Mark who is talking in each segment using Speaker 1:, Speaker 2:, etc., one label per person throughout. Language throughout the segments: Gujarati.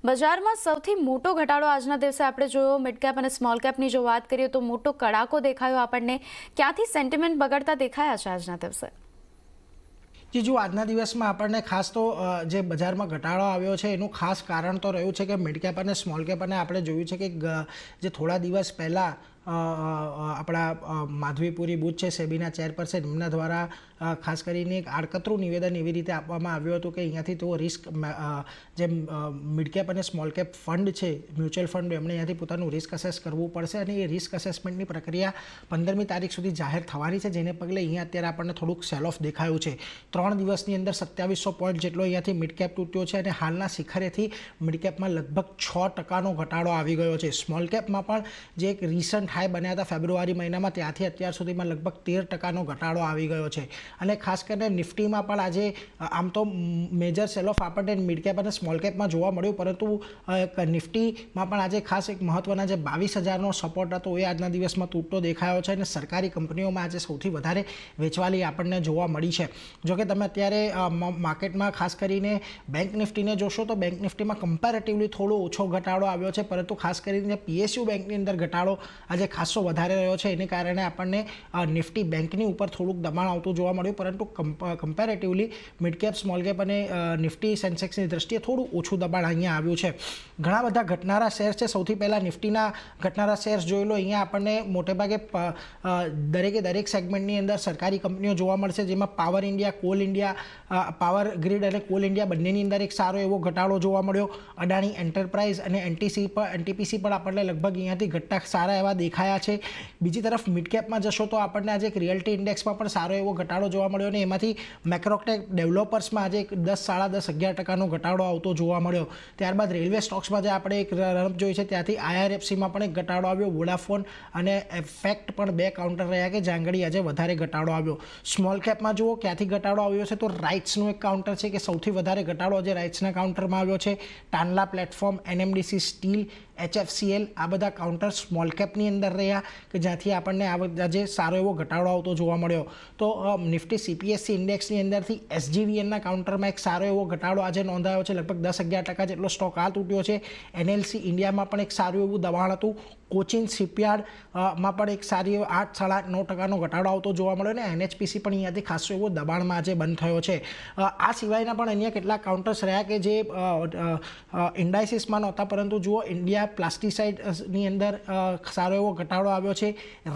Speaker 1: બજારમાં સૌથી મોટો ઘટાડો આજના દિવસે આપણે જોયો મિડ કેપ અને સ્મોલ કેપની જો વાત કરીએ તો મોટો કડાકો દેખાયો આપણને. ક્યાંથી સેન્ટિમેન્ટ બગડતા દેખાયા છે આજના દિવસે?
Speaker 2: કે જો આજના દિવસમાં આપણને ખાસ તો જે બજારમાં ઘટાડો આવ્યો છે એનું ખાસ કારણ તો રહ્યું છે કે મિડ કેપ અને સ્મોલ કેપ અને આપણે જોયું છે કે જે થોડા દિવસ પહેલાં આપણા માધવીપુરી બુચ છે સેબીના ચેરપર્સન એમના દ્વારા ખાસ કરીને એક આડકતરું નિવેદન એવી રીતે આપવામાં આવ્યું હતું કે અહીંયાથી તેઓ રિસ્ક જે મિડ કેપ અને સ્મોલ કેપ ફંડ છે મ્યુચ્યુઅલ ફંડ એમણે અહીંયાથી પોતાનું રિસ્ક અસેસ કરવું પડશે અને એ રિસ્ક અસેસમેન્ટની પ્રક્રિયા 15મી તારીખ સુધી જાહેર થવાની છે, જેને પગલે અહીંયા અત્યારે આપણને થોડુંક સેલ ઓફ દેખાયું છે. 3 દિવસની અંદર 2700 પોઈન્ટ જેટલો અહીંયાથી મિડ કેપ તૂટ્યો છે અને હાલના શિખરેથી મિડ કેપમાં લગભગ 6% ઘટાડો આવી ગયો છે. સ્મોલ કેપમાં પણ જે એક રિસન્ટ હાઈ બન્યા હતા ફેબ્રુઆરી મહિનામાં ત્યાંથી અત્યાર સુધીમાં લગભગ 13% ઘટાડો આવી ગયો છે. અને ખાસ કરીને નિફ્ટીમાં પણ આજે આમ તો મેજર સેલ ઓફ આપણને મિડ કેપ અને સ્મોલ કેપમાં જોવા મળ્યું, પરંતુ નિફ્ટીમાં પણ આજે ખાસ એક મહત્વના જે 22,000નો સપોર્ટ હતો એ આજના દિવસમાં તૂટતો દેખાયો છે અને સરકારી કંપનીઓમાં આજે સૌથી વધારે વેચવાલી આપણને જોવા મળી છે. જોકે તમે અત્યારે માર્કેટમાં ખાસ કરીને બેંક નિફ્ટીને જોશો તો બેંક નિફ્ટીમાં કમ્પેરેટિવલી થોડો ઓછો ઘટાડો આવ્યો છે, પરંતુ ખાસ કરીને પીએસયુ બેંકની અંદર ઘટાડો આજે ખાસો વધારે રહ્યો છે. એને કારણે આપણને નિફ્ટી બેંકની ઉપર થોડુંક દબાણ આવતું જોવા મળ્યું, પરંતુ comparatively mid cap small cap અને નિફ્ટી સેન્સેક્સની દ્રષ્ટિએ થોડું ઓછું દબાણ અહીંયા આવ્યું છે. ઘણા બધા ઘટનારા શેર્સ છે. સૌથી પહેલાં નિફ્ટીના ઘટનારા શેર્સ જોઈ લો. અહીંયા આપણને મોટેભાગે દરેક સેગમેન્ટની અંદર સરકારી કંપનીઓ જોવા મળશે, જેમાં power India, call India, power grid અને કોલ ઇન્ડિયા બંનેની અંદર એક સારો એવો ઘટાડો જોવા મળ્યો. અદાણી એન્ટરપ્રાઇઝ અને એનટીપીસી પણ આપણને લગભગ અહીંયાથી ઘટતા સારા એવા દેખાયા છે. બીજી તરફ મિડ કેપમાં જશો તો આપણને આજે એક રિયલ્ટી ઇન્ડેક્સમાં પણ સારો એવો ઘટાડો જોવા મળ્યો અને એમાંથી મેક્રોટેક ડેવલપર્સમાં આજે એક 10-10.5-11% ઘટાડો આવતો જોવા મળ્યો. ત્યારબાદ રેલવે સ્ટોક્સમાં જે આપણે એક રમત જોઈ છે ત્યાંથી આઈઆરએફસીમાં પણ એક ઘટાડો આવ્યો. વોડાફોન અને ફેક્ટ પણ 2 કાઉન્ટર રહ્યા કે જ્યાં આગળ આજે વધારે ઘટાડો આવ્યો. સ્મોલ કેપમાં જુઓ ક્યાંથી ઘટાડો આવ્યો છે તો રાઇટ્સનું એક કાઉન્ટર છે કે સૌથી વધારે ઘટાડો આજે રાઇટ્સના કાઉન્ટરમાં આવ્યો છે. ટાન્લા પ્લેટફોર્મ, એનએમડીસી સ્ટીલ, HFCL આ બધા કાઉન્ટર સ્મોલ કેપની અંદર રહ્યા કે જ્યાંથી આપણને આજે સારો એવો ઘટાડો આવતો જોવા મળ્યો. તો નિફ્ટી CPSE ઇન્ડેક્સની અંદરથી SGVNના કાઉન્ટરમાં એક સારો એવો ઘટાડો આજે નોંધાયો છે. લગભગ 10-11% જેટલો સ્ટોક આ તૂટ્યો છે. NLC ઇન્ડિયામાં પણ એક સારું એવું દબાણ હતું. કોચિન શિપયાર્ડમાં પણ એક સારી 8-9%નો ઘટાડો આવતો જોવા મળ્યો અને NHPC પણ અહીંયાથી ખાસો એવો દબાણમાં આજે બંધ થયો છે. આ સિવાયના પણ અહીંયા કેટલાક કાઉન્ટર્સ રહ્યા કે જે ઇન્ડાઇસિસમાં નહોતા, પરંતુ જુઓ ઇન્ડિયા પ્લાસ્ટિસાઇડની અંદર સારો એવો ઘટાડો આવ્યો છે.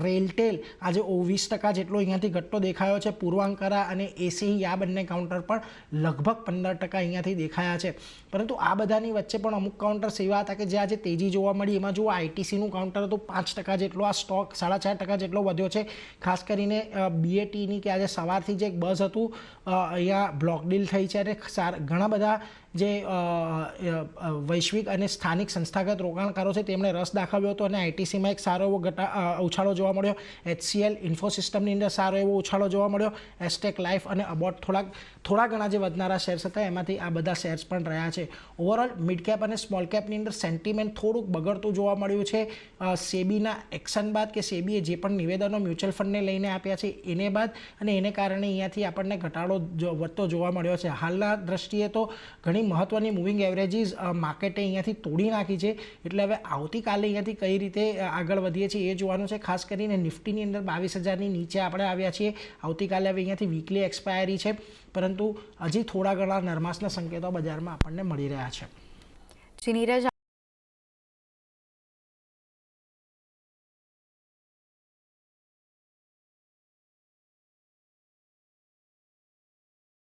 Speaker 2: રેલટેલ આજે 20% જેટલો અહીંયાથી ઘટતો દેખાયો છે. પૂર્વાંકરા અને ACE આ બંને કાઉન્ટર પણ લગભગ 15% અહીંયાથી દેખાયા છે. પરંતુ આ બધાની વચ્ચે પણ અમુક કાઉન્ટર્સ એવા હતા કે જે આજે તેજી જોવા મળી. એમાં જુઓ ITCનું કાઉન્ટર હતું 5% જેટલો, આ સ્ટોક 4.5% જેટલો વધ્યો છે. ખાસ કરીને BATની કે આજે સવારથી જે એક બઝ હતું અહીંયા બ્લોક ડીલ થઈ છે અને ઘણા બધા જે વૈશ્વિક અને સ્થાનિક સંસ્થાગત રોકાણકારો છે તેમણે રસ દાખવ્યો હતો અને ITCમાં એક સારો એવો ઉછાળો જોવા મળ્યો. HCL ઇન્ફોસિસ્ટમની અંદર સારો એવો ઉછાળો જોવા મળ્યો. એસ્ટેક લાઈફ અને અબોટ થોડા ઘણા જે વધનારા શેર્સ હતા એમાંથી આ બધા શેર્સ પણ રહ્યા છે. ઓવરઓલ મિડ કેપ અને સ્મોલ કેપની અંદર સેન્ટિમેન્ટ થોડુંક બગડતું જોવા મળ્યું છે. સેબીના એક્શન બાદ કે સેબીએ જે પણ નિવેદનો મ્યુચ્યુઅલ ફંડને લઈને આપ્યા છે એને બાદ અને એને કારણે અહીંયાથી આપણને ઘટાડો વધતો જોવા મળ્યો છે. હાલના દ્રષ્ટિએ તો ઘણી મહત્વની મૂવિંગ એવરેજીસ માર્કેટે અહીંયાથી તોડી નાખી છે. એટલે હવે આવતીકાલે અહીંયાથી કઈ રીતે આગળ વધીએ છીએ એ જોવાનું છે. ખાસ કરીને નિફ્ટીની અંદર 22,000ની નીચે આપણે આવ્યા છીએ. આવતીકાલે હવે અહીંયાથી વીકલી એક્સપાયરી છે, પરંતુ હજી થોડા ઘણા નરમાશના સંકેતો બજારમાં આપણને મળી રહ્યા છે.
Speaker 1: નીરજ